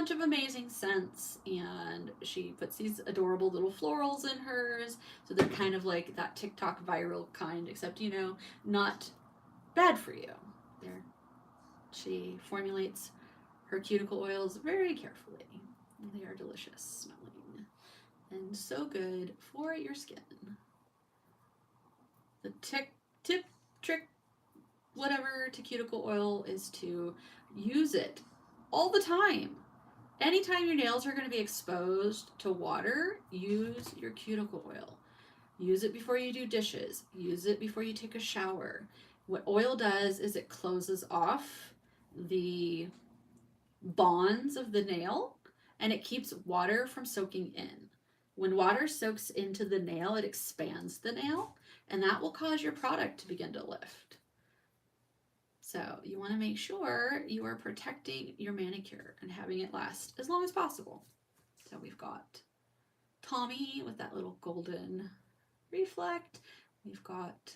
bunch of amazing scents, and she puts these adorable little florals in hers. So they're kind of like that TikTok viral kind, except, you know, not bad for you. She formulates her cuticle oils very carefully. They are delicious smelling and so good for your skin. The tip, trick, whatever to cuticle oil is to use it all the time. Anytime your nails are going to be exposed to water, use your cuticle oil. Use it before you do dishes. Use it before you take a shower. What oil does is it closes off the bonds of the nail, and it keeps water from soaking in. When water soaks into the nail, it expands the nail, and that will cause your product to begin to lift. So you want to make sure you are protecting your manicure and having it last as long as possible. So we've got Tommy with that little golden reflect. We've got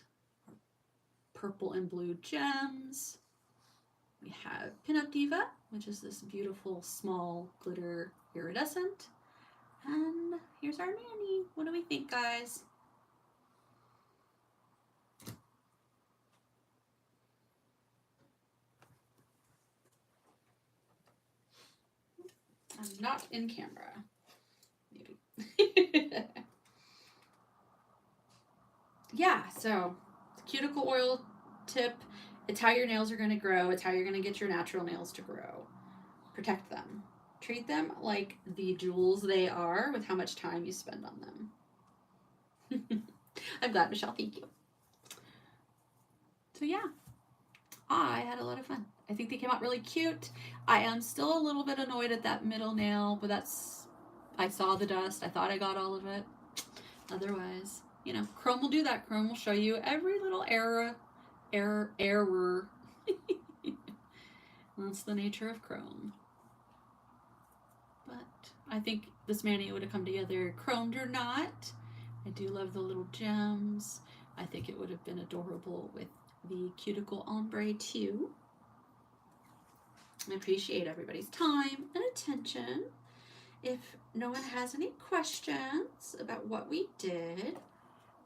purple and blue gems. We have Pinup Diva, which is this beautiful small glitter iridescent. And here's our Manny. What do we think, guys? I'm not in camera. Maybe. Yeah, so cuticle oil tip. It's how your nails are going to grow. It's how you're going to get your natural nails to grow. Protect them. Treat them like the jewels they are with how much time you spend on them. I'm glad, Michelle. Thank you. So yeah, I had a lot of fun. I think they came out really cute. I am still a little bit annoyed at that middle nail, but that's, I saw the dust. I thought I got all of it. Otherwise, you know, Chrome will do that. Chrome will show you every little error. That's the nature of Chrome. But I think this Manny would have come together chromed or not. I do love the little gems. I think it would have been adorable with the cuticle ombre too. I appreciate everybody's time and attention. If no one has any questions about what we did,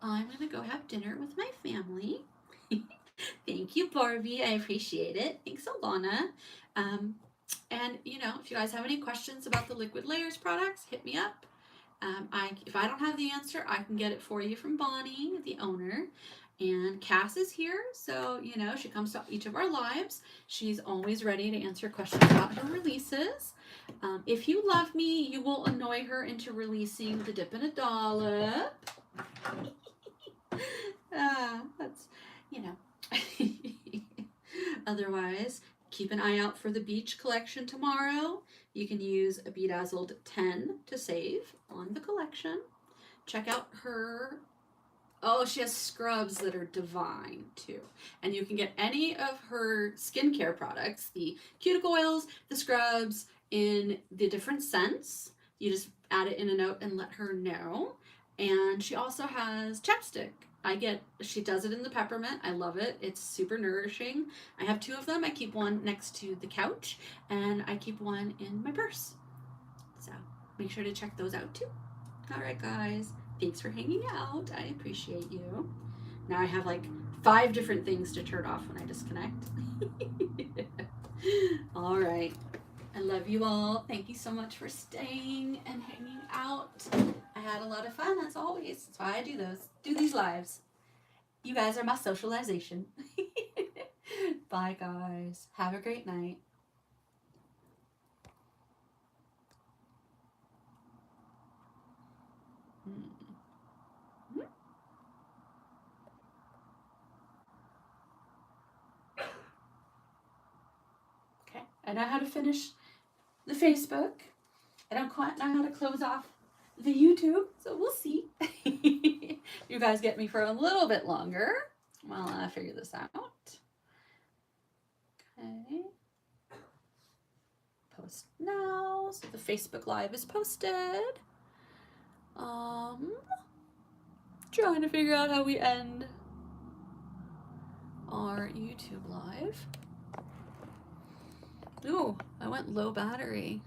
I'm gonna go have dinner with my family. Thank you, Barbie. I appreciate it. Thanks, Alana. And you know, if you guys have any questions about the Liquid Layers products, hit me up. If I don't have the answer, I can get it for you from Bonnie, the owner. And Cass is here, so you know, she comes to each of our lives. She's always ready to answer questions about her releases. If you love me, you will annoy her into releasing the Dip in a Dollop. That's, you know. Otherwise, keep an eye out for the beach collection tomorrow. You can use a BdazzlD 10 to save on the collection. Check out her. Oh, she has scrubs that are divine too. And you can get any of her skincare products, the cuticle oils, the scrubs, in the different scents. You just add it in a note and let her know. And she also has chapstick. She does it in the peppermint. I love it. It's super nourishing. I have 2 of them. I keep one next to the couch and I keep one in my purse. So make sure to check those out too. All right, guys. Thanks for hanging out. I appreciate you. Now I have like 5 different things to turn off when I disconnect. All right. I love you all. Thank you so much for staying and hanging out. I had a lot of fun as always. That's why I do these lives. You guys are my socialization. Bye, guys. Have a great night. Okay, I know how to finish the Facebook. I don't quite know how to close off the YouTube, so we'll see. You guys get me for a little bit longer while I figure this out. Okay. Post now, so the Facebook Live is posted. Trying to figure out how we end our YouTube Live. Ooh, I went low battery.